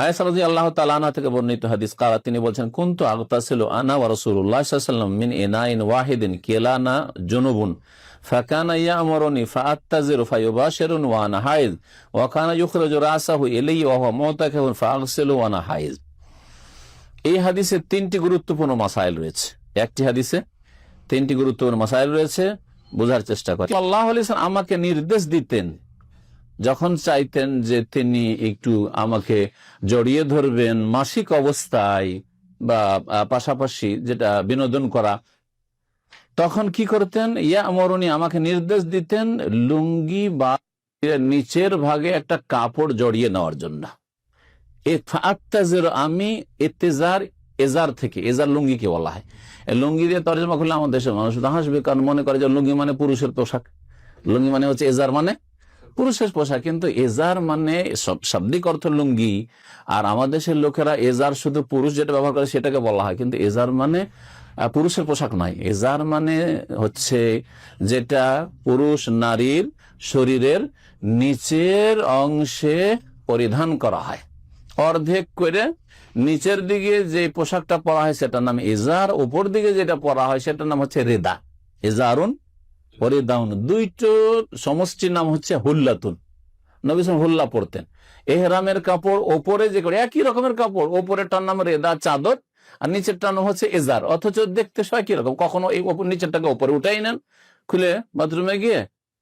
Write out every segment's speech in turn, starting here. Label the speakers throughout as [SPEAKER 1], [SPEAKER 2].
[SPEAKER 1] আয়েশা রাদিয়াল্লাহু তাআলা আনহা থেকে বর্ণিত হাদিস, কালা তিনি বলছেন, কুনতু আগতাসিলু আনা ওয়া রাসূলুল্লাহ সাল্লাল্লাহু আলাইহি ওয়াসাল্লাম মিন ইনাইন ওয়াহিদিন কিলানা জুনুবুন ফাকানা ইয়ামুরুনি ফাআত্তাজিরু ফায়ুবাশিরুন ওয়া আনা হাইজ ওয়া কানা ইউখরিজু রাসাহু ইলাইহি ওয়া হুয়া মুতাকিফুন ফাআগসিলু ওয়া আনা হাইজ। এই হাদিসে তিনটি গুরুত্বপূর্ণ মাসাইল রয়েছে। একটি হাদিসে তিনটি গুরুত্বপূর্ণ মাসাইল রয়েছে, বোঝার চেষ্টা করি। সাল্লাল্লাহু আলাইহি ওয়াসাল্লাম আমাকে নির্দেশ দিতেন, যখন চাইতেন যে তিনি একটু আমাকে জড়িয়ে ধরবেন মাসিক অবস্থায় বা পাশাপাশি যেটা বিনোদন করা, তখন কি করতেন? ইয়া আমরুনি, আমাকে নির্দেশ দিতেন লুঙ্গি বা নিচের ভাগে একটা কাপড় জড়িয়ে নেওয়ার জন্য। আমি ইত্তেজার, এজার থেকে, এজার লুঙ্গিকে বলা হয়। লুঙ্গি দিয়ে তর্জমা করলে আমাদের দেশের মানুষ হাসবে, কারণ মনে করে যে লুঙ্গি মানে পুরুষের পোশাক, লুঙ্গি মানে হচ্ছে এজার মানে পুরুষের পোশাক। কিন্তু এজার মানে শাব্দিক অর্থ লুঙ্গি, আর আমাদের দেশের লোকেরা এজার শুধু পুরুষ যেটা ব্যবহার করে সেটাকে বলা হয়, কিন্তু এজার মানে পুরুষের পোশাক নয়। এজার মানে হচ্ছে যেটা পুরুষ নারীর শরীরের নিচের অংশে পরিধান করা হয়, অর্ধেক করে নিচের দিকে যে পোশাকটা পরা হয় সেটার নাম এজার, উপর দিকে যেটা পরা হয় সেটার নাম হচ্ছে রেদা। এজারুন পরিদাউন, দুইটোর সমষ্টির নাম হচ্ছে হুল্লাতুন। নবী সাল্লাল্লাহু আলাইহি ওয়াসাল্লাম হুল্লা পরতেন। এহরামের কাপড় ওপরে যে করে একই রকমের কাপড়, ওপরেরটার নাম রেদা চাদর আর নিচেরটার নাম হচ্ছে এজার, অথচ দেখতে সবাই কিরকম। কখনো এই নিচেরটাকে ওপরে উঠাই নেন, খুলে বাথরুমে গিয়ে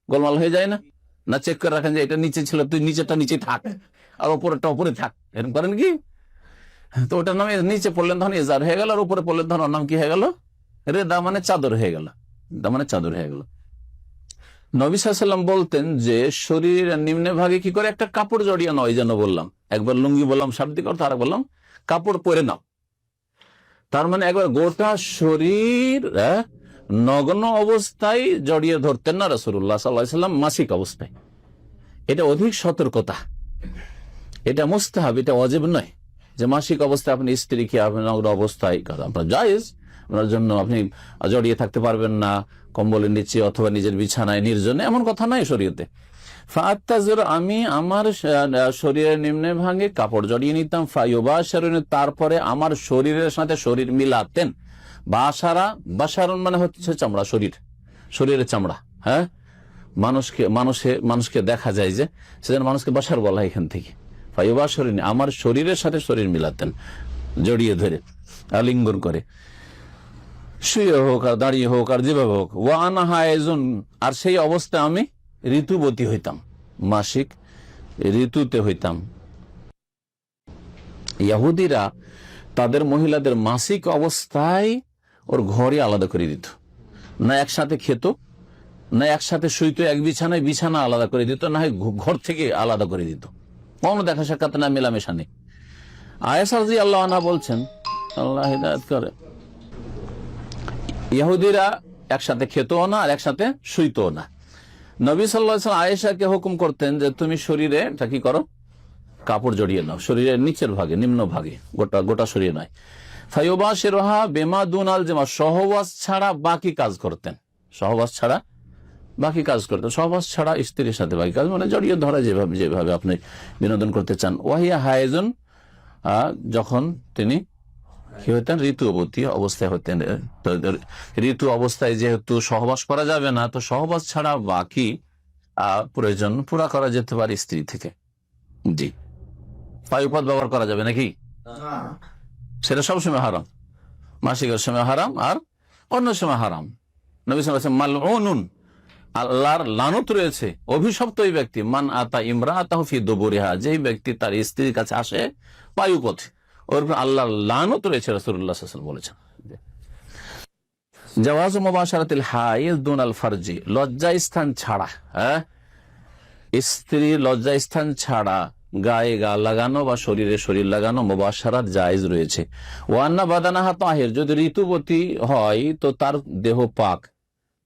[SPEAKER 1] গোলমাল হয়ে যায় না, না চেক করে রাখেন যে এটা নিচে ছিল, তুই নিচেরটা নিচে থাক আর ওপরেরটা ওপরে থাক, এরকম করেন কি? তো ওটার নাম নিচে পড়লেন তখন এজার হয়ে গেল, আর উপরে পড়লেন তখন ওর নাম কি হয়ে গেল? রেদা মানে চাদর হয়ে গেল, মানে চাদর হয়ে গেল। নবী সাল্লাল্লাহু আলাইহি ওয়াসাল্লাম বলতেন যে শরীরের নিম্ন ভাগে কি করে একটা কাপড় জড়িয়ে নাও। এই জন্য বললাম, একবার লুঙ্গি বললাম শাব্দিক অর্থ, আর বললাম কাপড় পরে নাও। তার মানে একবার গোটা শরীর নগ্ন অবস্থায় জড়িয়ে ধরতেন না রাসূলুল্লাহ সাল্লাল্লাহু আলাইহি ওয়াসাল্লাম, মাসিক অবস্থায়। এটা অধিক সতর্কতা, এটা মুস্তাহাব, এটা ওয়াজিব নয় যে মাসিক অবস্থায় আপনি স্ত্রীকে আপনি নগ্ন অবস্থায়, আপনার জায়েজ, আপনার জন্য আপনি জড়িয়ে থাকতে পারবেন না কম্বলের নিচে অথবা নিজের বিছানায় নির্জনে, এমন কথা নাই শরীয়তে। ফাআত্তাজির, আমি আমার শরীরের নিম্নে ভাগে কাপড় জড়িয়ে নিতাম। ফায়ুবাশিরুন, তারপরে আমার শরীরের সাথে শরীর মিলাতেন। বাশারা, বাশারুন মানে হচ্ছে চামড়া, শরীরের চামড়া। হ্যাঁ, মানুষকে দেখা যায় যে, সেজন্য মানুষকে বাশার বলা হয় এখান থেকে। ফায়ুবাশিরুন, আমার শরীরের সাথে শরীর মিলাতেন, জড়িয়ে ধরে আলিঙ্গন করে, শুয়ে হোক আর দাঁড়িয়ে হোক আর যেভাবে হোক। ওয়া আনা হায়েজুন, আর সেই অবস্থায় আমি ঋতুবতী হইতাম, মাসিক ঋতুতে হইতাম। ইহুদিরা তাদের মহিলাদের মাসিক অবস্থায় ওর ঘরে আলাদা করে দিত, না একসাথে খেত, না একসাথে শুইত, এক বিছানায় বিছানা আলাদা করে দিত, না হয় ঘর থেকে আলাদা করে দিত, কোনো দেখা সাক্ষাৎ না, মেলামেশা নেই। আয়েশা রাদিয়াল্লাহু আনহা বলছেন, আল্লাহ হিদায়াত করে, ইহুদিরা একসাথে খেতও না আর একসাথে শুইতও না। নবী সাল্লাল্লাহু আলাইহি ওয়াসাল্লাম আয়েশাকে হুকুম করতেন যে তুমি শরীরে কি করো, কাপড় জড়িয়ে নাও, শরীরের নিচের ভাগে, নিম্ন ভাগে, গোটা শরীরে নয়। ফায়ুবাশিরুহা বিমা দুনাল জামা, সহবাস ছাড়া বাকি কাজ করতেন, সহবাস ছাড়া বাকি কাজ করতেন। সহবাস ছাড়া স্ত্রীর সাথে বাকি কাজ মানে জড়িয়ে ধরা, যেভাবে আপনি বিনোদন করতে চান। ওয়াহিয়া হায়েজুন, যখন তিনি কি হতেন, ঋতুবতী অবস্থায় হতেন। ঋতু অবস্থায় যেহেতু সহবাস করা যাবে না, তো সহবাস ছাড়া বাকি প্রয়োজন পুরা করা যেতে পারে স্ত্রী থেকে। জি, পায়ুপথ ব্যবহার করা যাবে নাকি? সেটা সবসময় হারাম, মাসিকের সময় হারাম আর অন্য সময় হারাম। নবী সাল্লাল্লাহু আলাইহি ওয়াসাল্লাম মালউনুন, আল্লাহর লানত রয়েছে, অভিশপ্ত ওই ব্যক্তি, মান আতা ইমরাতাহু ফি দুবুরিহা, যেই ব্যক্তি তার স্ত্রীর কাছে আসে পায়ুপথে, ওর আল্লাহর লানত রয়েছে, রাসূলুল্লাহ সাল্লাল্লাহু আলাইহি ওয়াসাল্লাম বলেছেন। জাওয়াজ মুবাশারাতিল হাইজ দুনাল ফারজি, লজ্জাস্থান ছাড়া, স্ত্রী লজ্জাস্থান ছাড়া গায়ে গা লাগানো বা শরীরে শরীর লাগানো মুবাশারাত জায়েজ রয়েছে। ওয়ান্না বাদানাহা তাহির, যদি ঋতুবতী হয় তো তার দেহ পাক,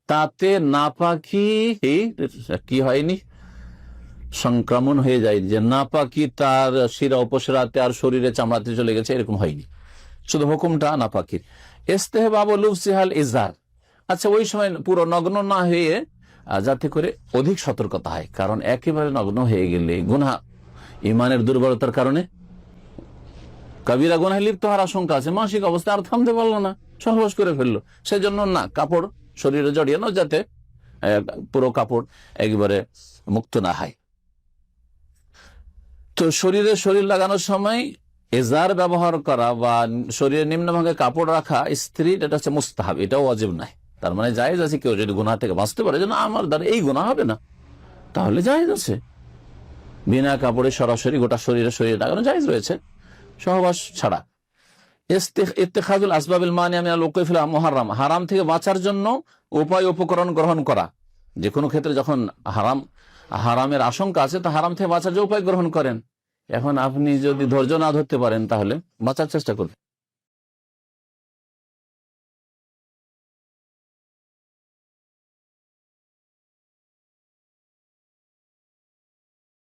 [SPEAKER 1] তাতে নাপাকি কি হয়নি, সংক্রমণ হয়ে যায়, যে নাপাকি তার শিরা উপশিরাতে আর শরীরে চামড়াতে চলে গেছে, এরকম হয়নি, শুধু হুকুমটা নাপাকির। ইস্তেহবাব লুবসিহাল ইজার, আচ্ছা ওই সময় পুরো নগ্ন না হয়ে, যাতে করে অধিক সতর্কতা হয়, কারণ একেবারে নগ্ন হয়ে গেলে গুনাহ, ইমানের দুর্বলতার কারণে কবিরা গুনাহে লিপ্ত হওয়ার আশঙ্কা আছে, মাসিক অবস্থায় আর থামতে পারলো না, সহবাস করে ফেললো, সেজন্য না, কাপড় শরীরে জড়িয়ে নাও যাতে পুরো কাপড় একবারে মুক্ত না হয়। তো শরীর লাগানোর সময় এজার ব্যবহার করা বা শরীরের নিম্নভাগে কাপড় রাখা স্ত্রীর, এটা হচ্ছে মুস্তাহাব, এটাও ওয়াজিব নাই। তার মানে জায়েজ আছে, কেউ যদি গুনাহ থেকে বাঁচতে পারে যে না আমার দ্বারা এই গুনাহ হবে না, তাহলে জায়েজ আছে। বিনা কাপড়ে সরাসরি গোটা শরীরে লাগানো জায়েজ রয়েছে, সহবাস ছাড়া। ইত্তেখাযুল আসবাবিল মানিয়া মিনাল উকুফি ফিল মুহাররাম, হারাম থেকে বাঁচার জন্য উপায় উপকরণ গ্রহণ করা। যে কোনো ক্ষেত্রে যখন হারামের আশঙ্কা আছে, তো হারাম থেকে বাঁচার যে উপায় গ্রহণ করেন। এখন আপনি যদি ধৈর্য না ধরতে পারেন, তাহলে বাঁচার চেষ্টা করবেন।